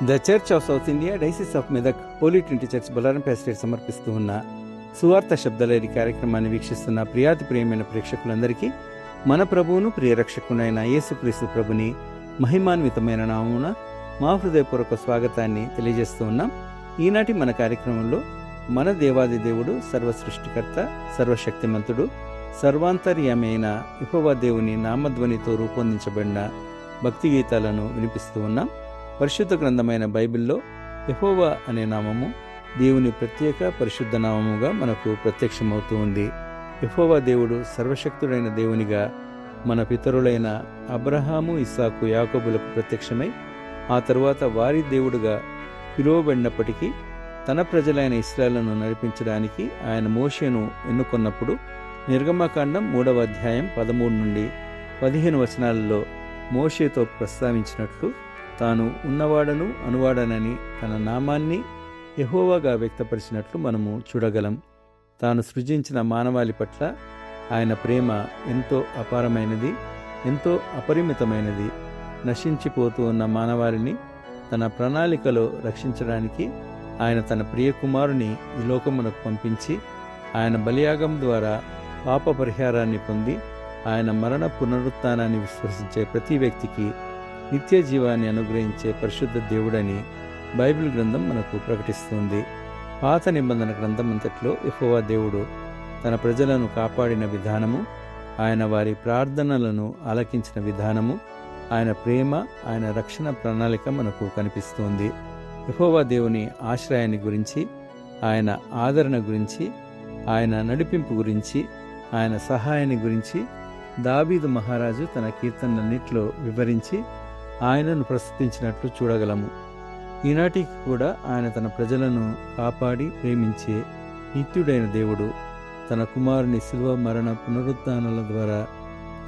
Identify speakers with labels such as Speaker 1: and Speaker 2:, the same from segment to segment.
Speaker 1: The church of South India diocese of Medak holy trinity church Bollarampet స్టేట్ సమర్పిస్తూ ఉన్న సువార్త శబ్దలేరి కార్యక్రమాన్ని వీక్షిస్తున్న ప్రియమైన ప్రేక్షకులందరికీ మన ప్రభువును ప్రియరక్షకునైన యేసుక్రీస్తు ప్రభుని మహిమాన్వితమైన నామమున మా హృదయపూర్వక స్వాగతాన్ని తెలియజేస్తూ ఉన్నాం. ఈనాటి మన కార్యక్రమంలో మన దేవాది దేవుడు సర్వ సృష్టికర్త, సర్వశక్తిమంతుడు, సర్వాంతర్యామి అయిన యెహోవా దేవుని నామధ్వనితో రూపొందించబడిన భక్తి గీతాలను వినిపిస్తూ ఉన్నాం. పరిశుద్ధ గ్రంథమైన బైబిల్లో యెహోవా అనే నామము దేవుని ప్రత్యేక పరిశుద్ధ నామముగా మనకు ప్రత్యక్షమవుతూ ఉంది. యెహోవా దేవుడు సర్వశక్తుడైన దేవునిగా మన పితరులైన అబ్రహాము, ఇస్సాకు, యాకోబులకు ప్రత్యక్షమై ఆ తరువాత వారి దేవుడుగా పిలువబడినప్పటికీ తన ప్రజలైన ఇశ్రాయేలును నడిపించడానికి ఆయన మోషేను ఎన్నుకొన్నప్పుడు నిర్గమకాండం 3వ అధ్యాయం 13 నుండి 15 వచనాలలో మోషేతో ప్రస్తావించినట్లు తాను ఉన్నవాడను అనువాడనని తన నామాన్ని యెహోవాగా వ్యక్తపరిచినట్లు మనము చూడగలం. తాను సృజించిన మానవాళి పట్ల ఆయన ప్రేమ ఎంతో అపారమైనది, ఎంతో అపరిమితమైనది. నశించిపోతూ ఉన్న మానవాళిని తన ప్రణాళికలో రక్షించడానికి ఆయన తన ప్రియకుమారుని ఈ లోకమునకు పంపించి ఆయన బలియాగం ద్వారా పాప పరిహారాన్ని పొంది ఆయన మరణ పునరుత్థానాన్ని విశ్వసించే ప్రతి వ్యక్తికి నిత్య జీవాన్ని అనుగ్రహించే పరిశుద్ధ దేవుడని బైబిల్ గ్రంథం మనకు ప్రకటిస్తుంది. పాత నిబంధన గ్రంథం అంతట్లో యెహోవా దేవుడు తన ప్రజలను కాపాడిన విధానము, ఆయన వారి ప్రార్థనలను ఆలకించిన విధానము, ఆయన ప్రేమ, ఆయన రక్షణ ప్రణాళిక మనకు కనిపిస్తుంది. యెహోవా దేవుని ఆశ్రయాన్ని గురించి, ఆయన ఆదరణ గురించి, ఆయన నడిపింపు గురించి, ఆయన సహాయాన్ని గురించి దావీదు మహారాజు తన కీర్తనలన్నిటిలో వివరించి ఆయనను ప్రస్తుతించినట్లు చూడగలము. ఈనాటికి కూడా ఆయన తన ప్రజలను కాపాడి ప్రేమించే నిత్యుడైన దేవుడు. తన కుమారుని శిలువ మరణ పునరుత్థానాల ద్వారా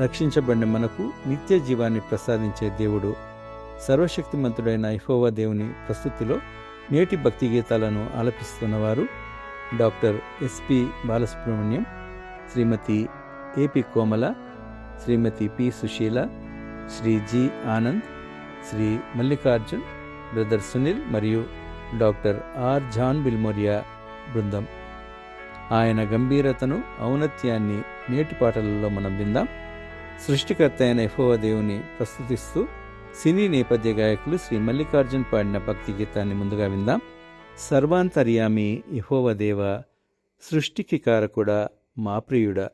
Speaker 1: రక్షించబడిన మనకు నిత్య జీవాన్ని ప్రసాదించే దేవుడు. సర్వశక్తిమంతుడైన యెహోవా దేవుని ప్రస్తుతిలో నేటి భక్తి గీతాలను ఆలపిస్తున్నవారు doctor S P Balasubrahmanyam, Shrimati A P Komala, Shrimati P Susheela, Shri G Anand, Shri Mallikarjun, brother Sunil మరియు డాక్టర్ ఆర్ జాన్ బిల్మోరియా బృందం. ఆయన గంభీరతను, ఔన్నత్యాన్ని నేటి పాటలలో మనం విందాం. సృష్టికర్త అయిన యెహోవా దేవుని ప్రస్తుతిస్తూ సినీ నేపథ్య గాయకులు శ్రీ మల్లికార్జున్ పాడిన భక్తి గీతాన్ని ముందుగా విందాం. సర్వాంతర్యామి యెహోవా దేవ, సృష్టికి కారకుడా, మా ప్రియుడా.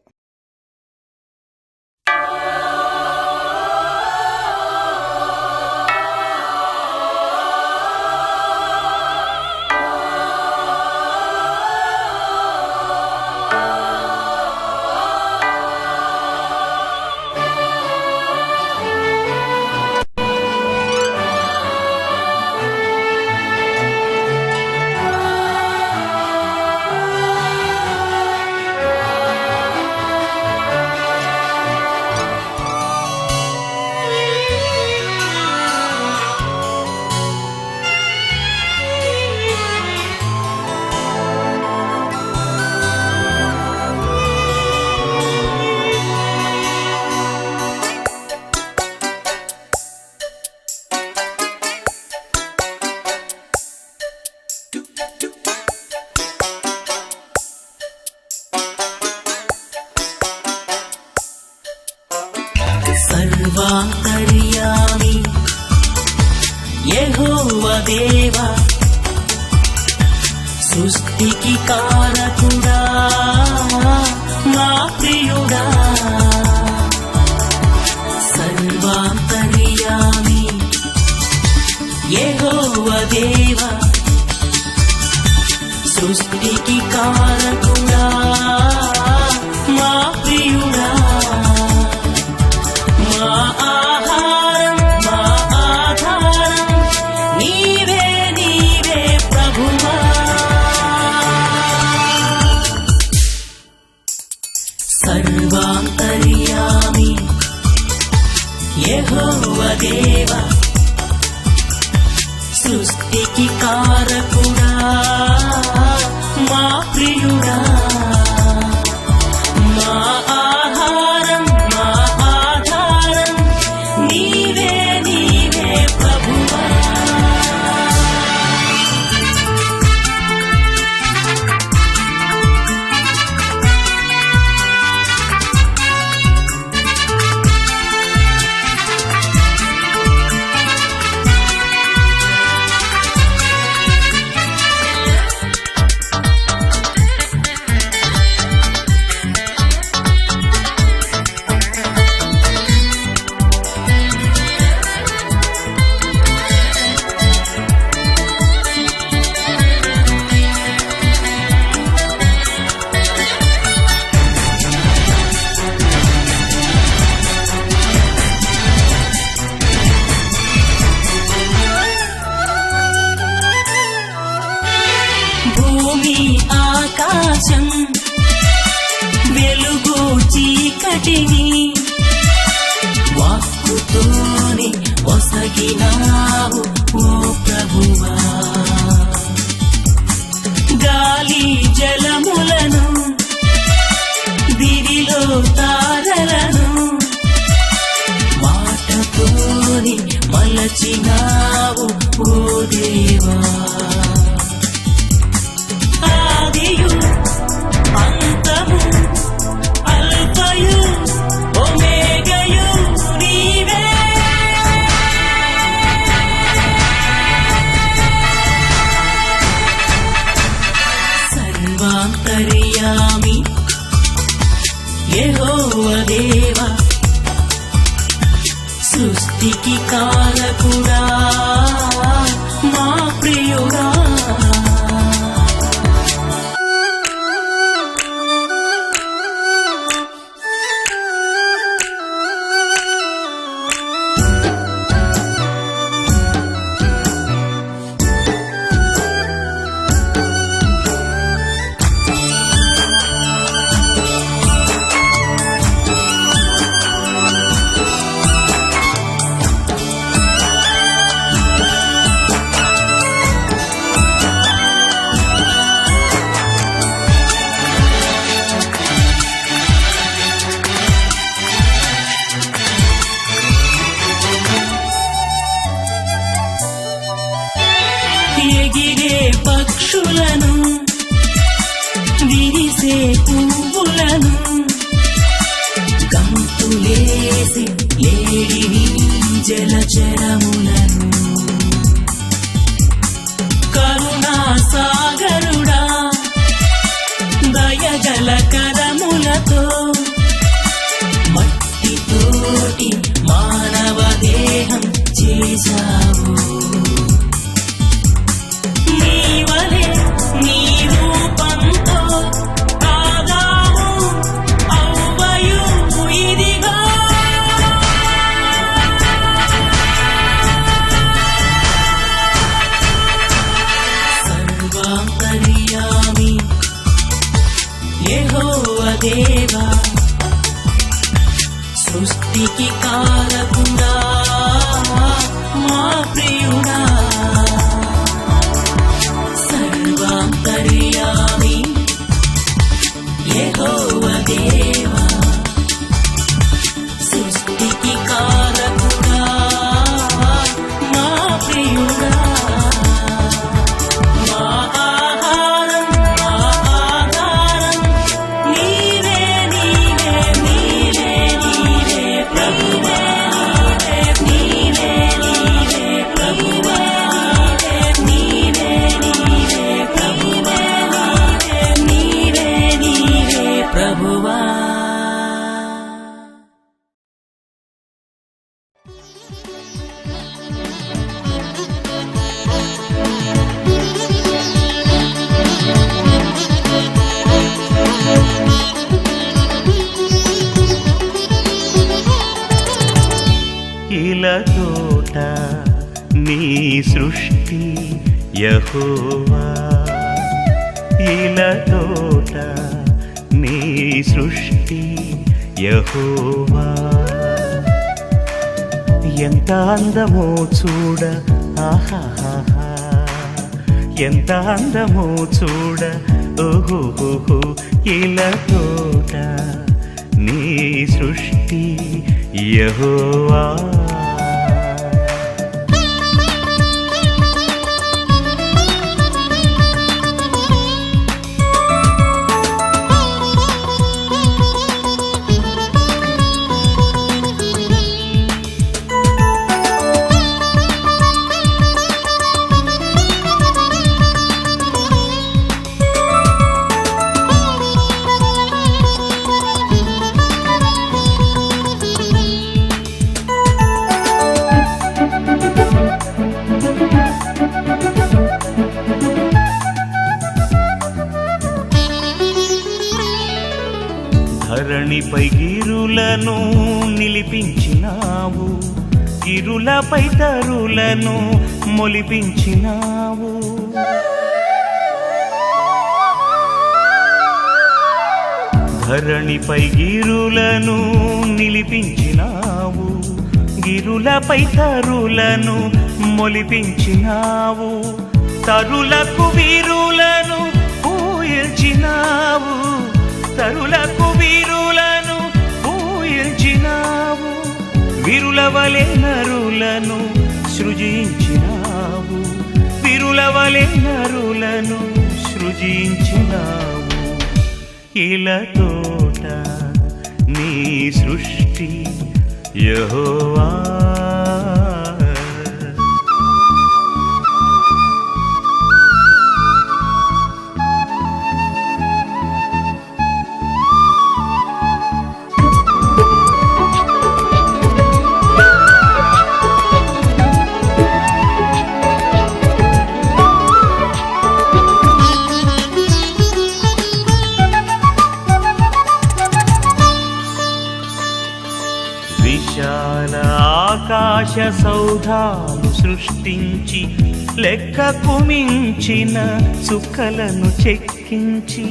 Speaker 2: సర్వాంతర్యామి యెహోవా దేవా, సృష్టికి కారకుడా, మా ప్రియుడా. సర్వాంతర్యామి యెహోవా దేవా, సృష్టికి కారకుడా, మా ప్రియుడా. మా ఆహారం, మా ఆధారం నీవే, నీవే ప్రభువా. సర్వాంతర్యామి యెహోవా దేవా, సృష్టికి కారకుడా, మా ప్రియుడా. మా ఆహారం, మా ఆధారం నీవే, నీవే ప్రభువా. భూమి ఆకాశం వెలుగు చీకటిని వాక్కుతోనే ఒసగినావు ఓ ప్రభువా. గాలి జలములను దివిలో తారలను మాటతోని మలచినావు ఓ దేవా. ఆదియు అంతము అల్ఫయు ఒమేగయు నీవే. సర్వాంతర్యామి యెహోవా దేవా, సృష్టికి కారకుడా మా ప్రియుడా. ఎగిరే పక్షులను విరిసే పువ్వులను గంతులేసి లేడిని జలచరములను కరుణా సాగరుడా దయగల కరములతో మట్టితోటి మానవ దేహం చేశావు. నీవలే నీ రూపంతో ఆదాము అవ్వయు ఇదిగో. సర్వాంతర్యామి యెహోవా దేవా, సృష్టికి కారకుడా మా ప్రియుడా. సర్వాంతర్యామి యెహోవా దేవా, సృష్టికి కారకుడా మా ప్రియుడా. మా ఆహారం మా ఆధారం నీవే నీవే నీవే నీవే ప్రభువా. నీవే నీవే ప్రభువా. నీవే నీవే ప్రభువా. నీవే నీవే ప్రభువా.
Speaker 3: ఇలతోట నీ సృష్టి యెహోవా, ఇలతోట నీ సృష్టి యెహోవా. ఎంత అందమో చూడ, ఆహాహా ఎంత అందమో చూడ, ఓహోహో. ఇలతోట నీ సృష్టి యెహోవా. ధరణిపై గిరులను నిలిపించినావు, గిరులపై తరులను మొలిపించినావు. ధరణిపై గిరులను నిలిపించినావు, గిరులపై తరులను మొలిపించినావు, తరులకు వీరులను పూయించినావు, తరులకు వీరులను పూయించినావు, వీరుల వలె నరులను సృజించినావు, వీరుల వలె నరులను సృజించినావు. ఇలా తోట నీ సృష్టి యెహోవా. విశాల ఆకాశ సౌధాలు సృష్టించి లెక్కకు మించిన చుక్కలను చెక్కించి,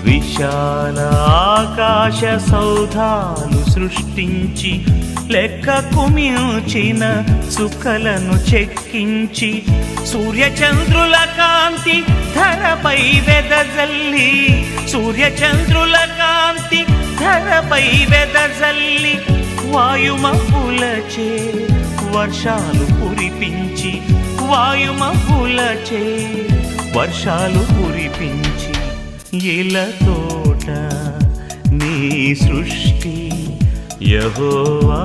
Speaker 3: విశాల ఆకాశ సౌధాలు సృష్టించి లెక్కకు మించిన చుక్కలను చెక్కించి, సూర్యచంద్రుల కాంతి ధరపై వెదజల్లి, సూర్యచంద్రుల కాంతి ధరపై వెదజల్లి, వాయుమబ్బులచే వర్షాలు కురిపించి, వాయుమబ్బులచే వర్షాలు కురిపించి, ఇలా తోట నీ సృష్టి యెహోవా.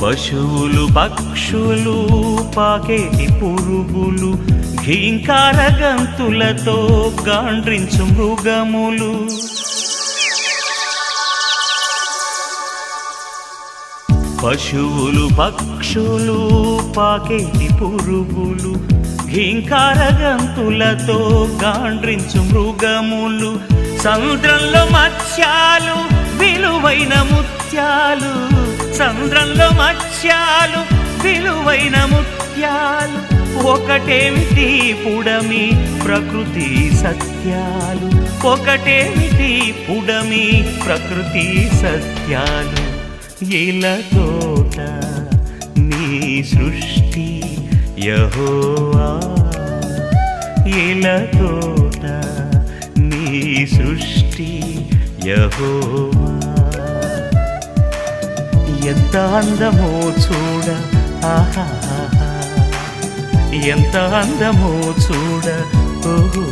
Speaker 3: పశువులు పక్షులు పాకేటి పురుగులు, ఘీంకార గంతులతో గాండ్రించు మృగములు, పశువులు పక్షులు పాకేటి పురుగులు, ఘీంకార గంతులతో గాండ్రించు మృగములు, సముద్రంలో మత్స్యాలు విలువైన ముత్యాలు, సముద్రంలో మత్స్యాలు విలువైన ముత్యాలు, ఒకటేమిటి పుడమి ప్రకృతి సత్యాలు, ఒకటేమిటి పుడమి ప్రకృతి సత్యాలు. ఇలా తోట నీ సృష్టి యెహోవా, ఇలా తోట నీ సృష్టి యెహోవా. ఎంత అందమో చూడ, ఆహాహా, ఎంత అందమో చూడ, ఓహో,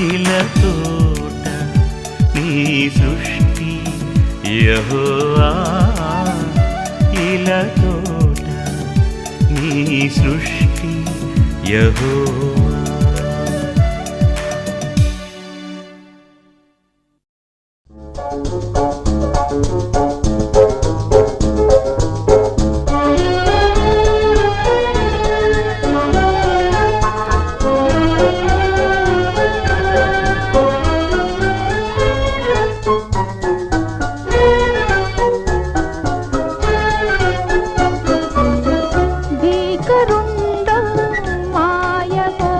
Speaker 3: ఇలా తోట నీ సృష్టి యెహోవా, ఇలా తోట నీ సృష్టి యెహోవా.
Speaker 4: భీకరుండ మాయతో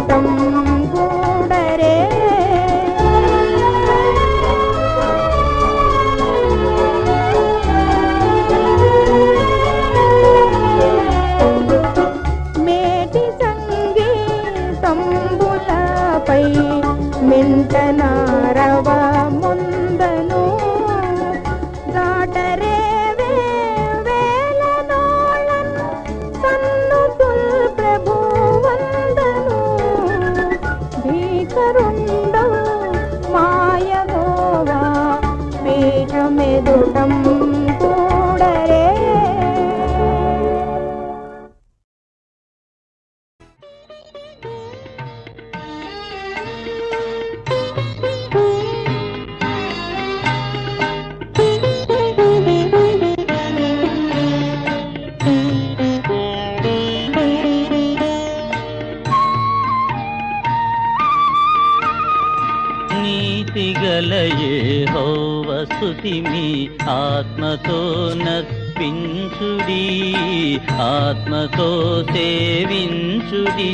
Speaker 4: మెదుటం కూడరే మేటి సంగీతంబులపై మింటనారవ ముందను దాటరే వేలనోళన్ సన్నుతుల్ ప్రభు వందను భీకరుండం మాయగోవా పీఠమెదుటం కూడరే
Speaker 5: నీతిగల యెహోవా స్తుతిమి ఆత్మతో నర్పించుడి ఆత్మతో సేవించుడి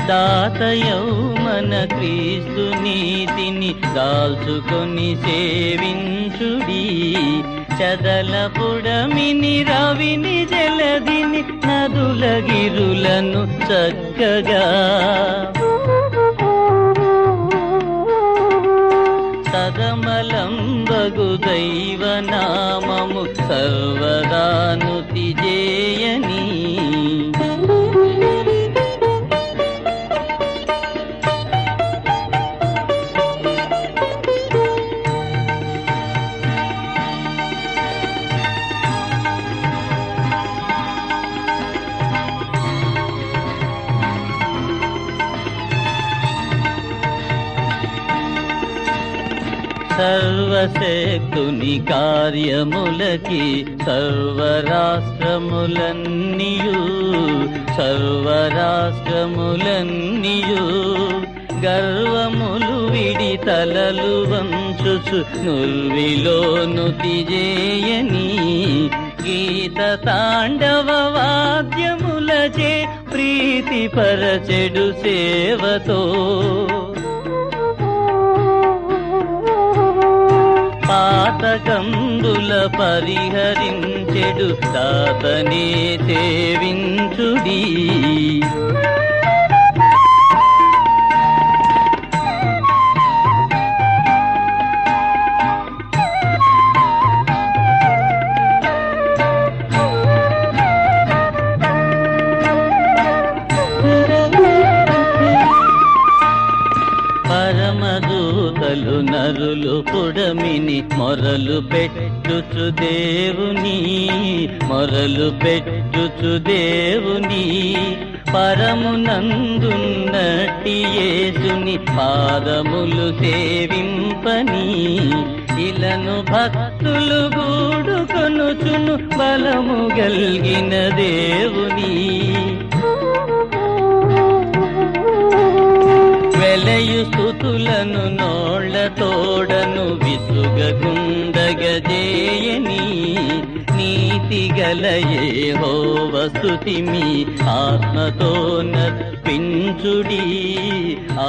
Speaker 5: దాతయౌ మన క్రీస్తు నీతిని దాల్చుకొని సేవించుడి చదల పుడమిని రవిని జలదిని నదుల గిరులను చక్కగా సదమలంబగు దైవనామము సర్వదానుతి జేయని సర్వశక్తుని కార్యములకి సర్వరాష్ట్రములన్నీయు గర్వములు విడి తలలు వంచుచు నుర్విలోను తిజేయని గీత తాండవ వాద్యములచే ప్రీతి పరచెడు సేవతో పాతకంబుల పరిహరించెడు దాతనే సేవించుడి పరమదూతలు నరులు పుడమిని మొరలు పెట్టుచు దేవుని పరమునందున్నట్టి యేసుని పాదములు సేవింపని ఇలను భక్తులు గూడుకొనుచును బలము గల్గిన దేవుని వెలయు స్తుతులను నోళ్ల తోడను విసుగగుండగజేయని నీతిగల యెహోవా స్తుతిమి ఆత్మతో నర్పించుడి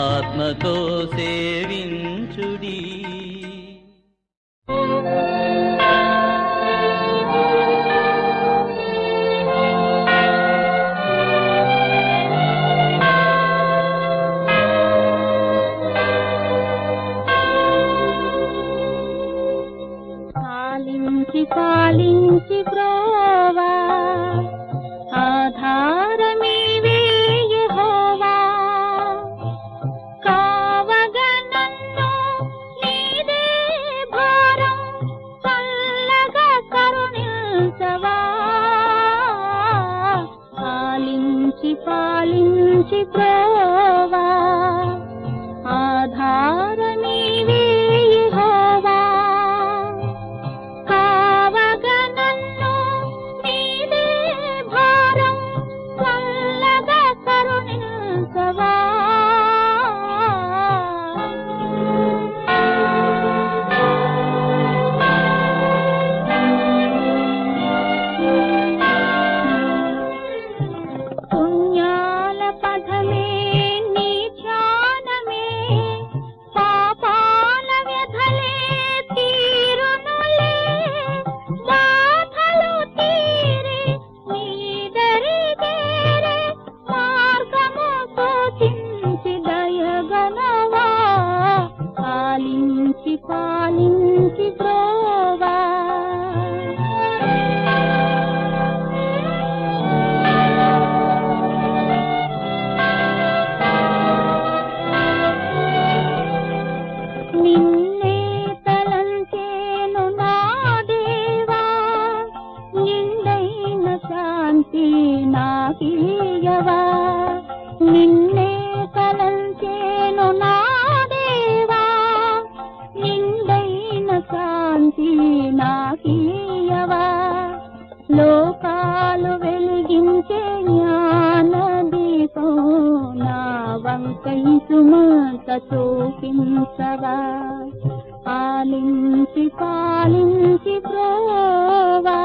Speaker 5: ఆత్మతో సేవించుడి
Speaker 4: పాలించి బ్రోవా ఆధారమీవే యెహోవా కావగ నన్ను నీద కైసుమంత చూపించవా ఆలించి పాలించి ప్రోవా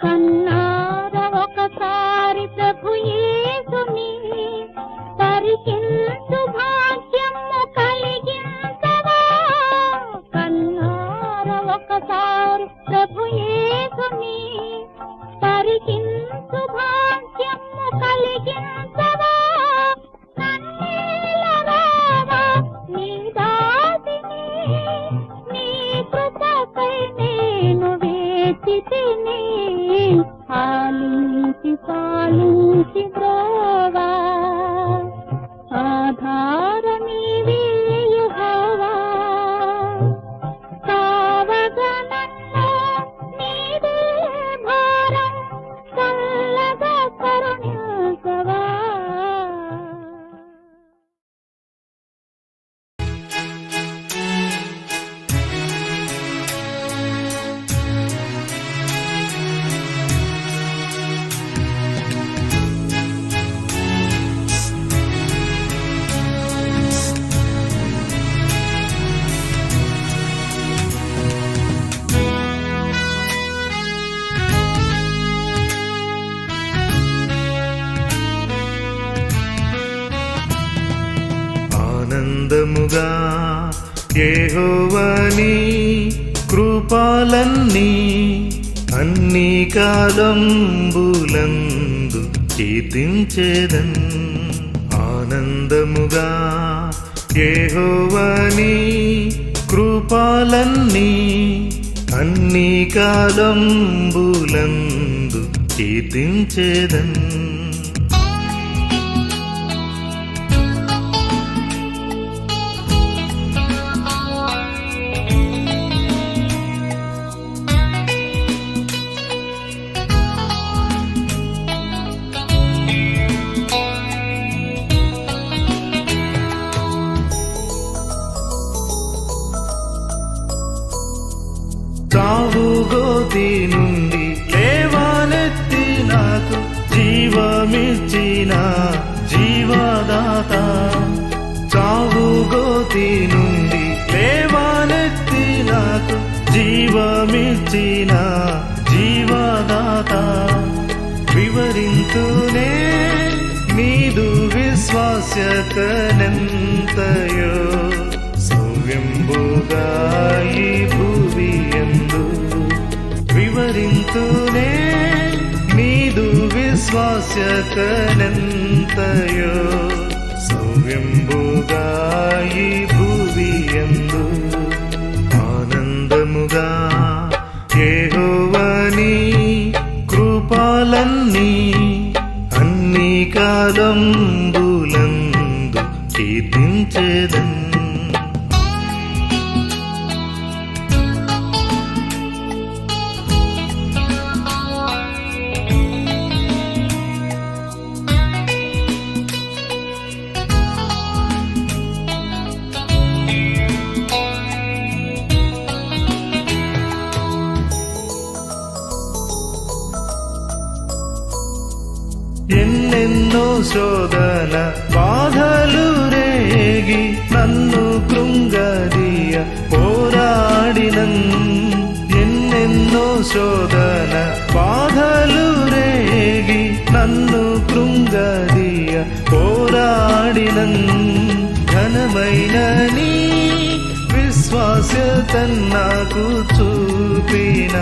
Speaker 4: కన్నార ఒకసారి ప్రభు యేసుని పరికించు భాగ్యము కలిగించవా కన్నార ఒకసారి ప్రభు యేసుని పరికించు భాగ్యము కలిగించవా కన్నీలరావా నీ దాసిని నీ కృపకై నేను వేచితిని ఆలించి పాలించి బ్రోవా ఆధారమీవే యెహోవా కావగా నన్ను నీదే భారం చల్లగా కరుణించవా
Speaker 3: ఆనందముగా యెహోవాని కృపలన్నీ అన్ని కాలంబులందు కీర్తించెదన్ ఆనందముగా యెహోవాని కృపలన్నీ అన్ని కాలంబులందు కీర్తించెదన్ చావుగోతి నుండి లేవనెత్తి నాకు జీవమిచ్చిన జీవదాత చావుగోతి నుండి లేవనెత్తి నాకు జీవమిచ్చిన జీవదాత వివరింతునే నీదు విశ్వాస్యతనెంతయో సౌవ్యంబుగా ఈ భూమియందు వివరింతునే నీదు విశ్వాస్యతనెంతయో సౌవ్యంబుగా ఈ భూమియందు ఆనందముగా యెహోవాని కృపలన్నీ అన్ని కాలంబులందు కీర్తించెదన్ ఎన్నెన్నో శోధన బాధలు రేగి నన్ను కృంగదీయ పోరాడినన్ ఎన్నెన్నో శోధన బాధలు రేగి నన్ను కృంగదీయ పోరాడినన్ ఘనమైన నీ విశ్వాస్యతన్నాకు చూపిన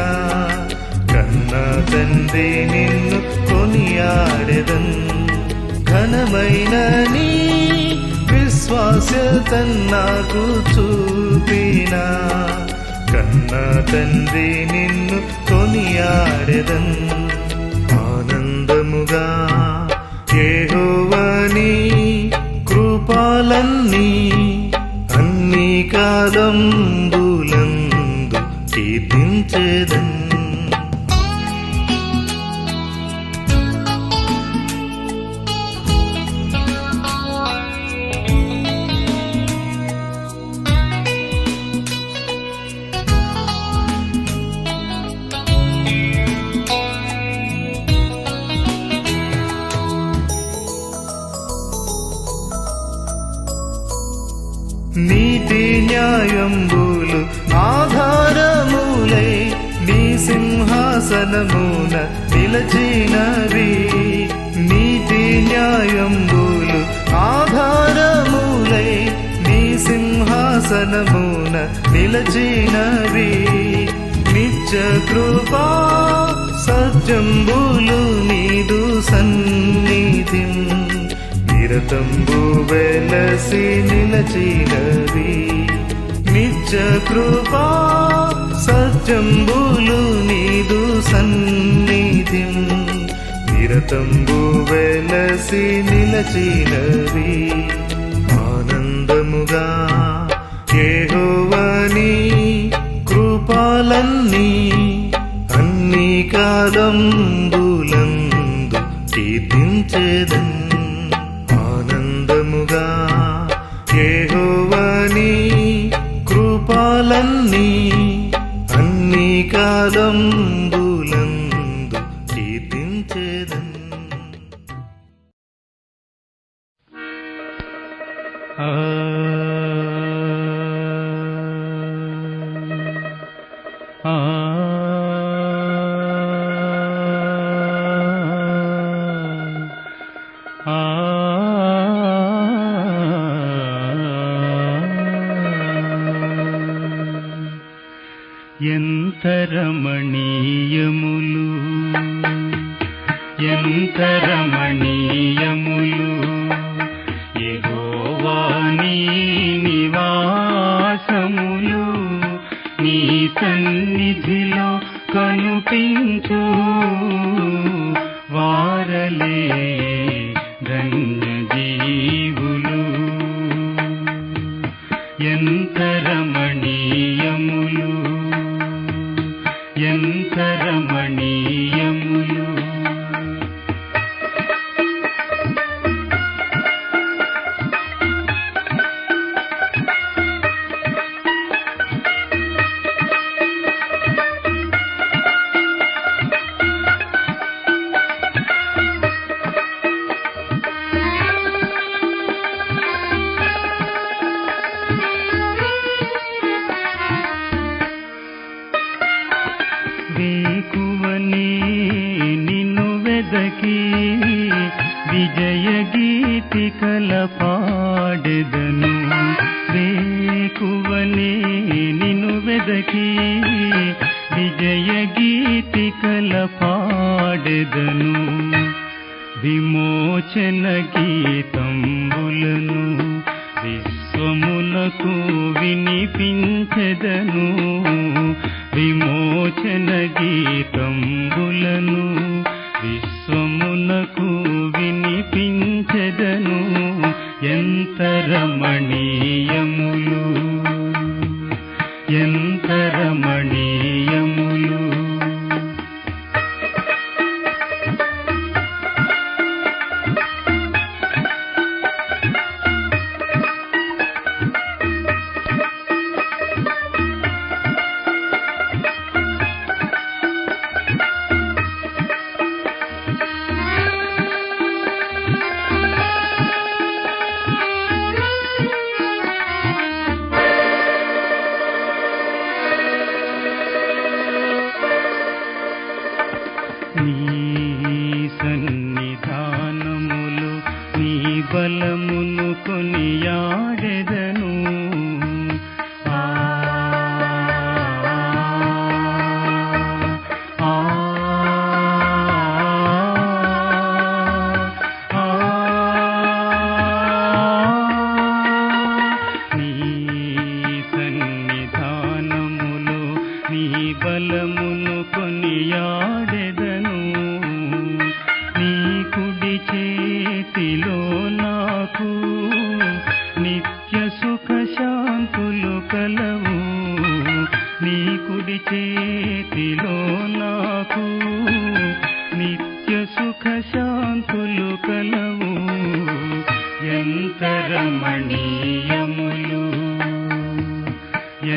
Speaker 3: కన్నా తండ్రి నిన్ను కొనియాడెదన్ ఘనమైన నీ విశ్వాస్యతన్నాకు చూపిన కన్నా తండ్రి నిన్ను కొనియాడెదన్ ఆనందముగా యెహోవాని కృపలన్నీ అన్ని కాలంబులందు కీర్తించెదన్ న్యాయంబులు ఆధారములై నీ సింహాసనమున నిలచినవి. నీతి న్యాయంబులు ఆధారములై నీ సింహాసనమున నిలచినవి. నిత్య కృపా సత్యంబులు నీదు సన్నిధిం నిరతంబు వెలసి నిలచినవి. నిత్య కృపా సత్యంబులు నీదు సన్నిధిం నిరతంబు వెలసి నిలచినవి. ఆనందముగా యెహోవాని కృపలన్నీ అన్ని కాలంబులందు కీర్తించెదన్. ఆనందముగా యెహోవాని కృపలన్నీ అన్ని కాలంబులందు కీర్తించెదన్.
Speaker 6: ఎంత రమణీయములు ఎంత రమణీయములు యెహోవా నీ నివాసములు. నీ సన్నిధిలో కనుపించు వారలే ధన్య జీవులు. ఎంత రమణీయములు ఎంత రమణీయములు. వేకువనే నిన్ను వెదకి విజయ గీతికల పాడెదను. వేకువనే నిన్ను వెదకి విజయ గీతికల పాడెదను. విమోచన గీతంబులను విశ్వమునకు వినిపించెదను. విమోచన గీతంబులను విశ్వమునకు వినిపించెదను. ఎంత రమణీయములు ఎంత రమణీయములు. నీ సన్నిధానములు నీ బలమును కొనియాడెదను. ఆ ఆ ఆ నీ సన్నిధానములు నీ బలమును కొనియాడెదను. నీ కుడి చేతిలో నాకు నిత్య సుఖ శాంతులు కలవు. నీ కుడి చేతిలో నాకు నిత్య సుఖ శాంతులు కలవు. ఎంత రమణీయములు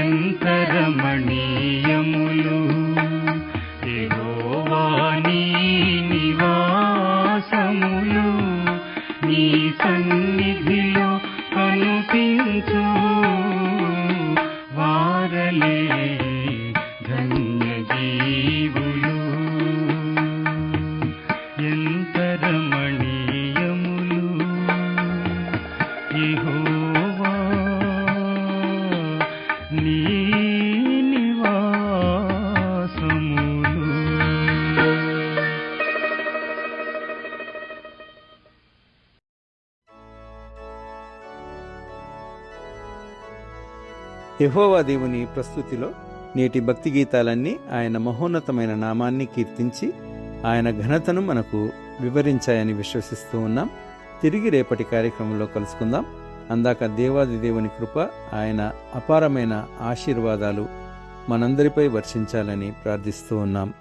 Speaker 6: ఎంత రమణీయములు. యెహోవా నీ నివాసములు నీ సన్నిధిలో కనుపించు
Speaker 1: యెహోవా దేవుని ప్రస్తుతిలో నేటి భక్తి గీతాలన్నీ ఆయన మహోన్నతమైన నామాన్ని కీర్తించి ఆయన ఘనతను మనకు వివరించాయని విశ్వసిస్తూ ఉన్నాం. తిరిగి రేపటి కార్యక్రమంలో కలుసుకుందాం. అందాక దేవాది దేవుని కృప, ఆయన అపారమైన ఆశీర్వాదాలు మనందరిపై వర్షించాలని ప్రార్థిస్తూ ఉన్నాం.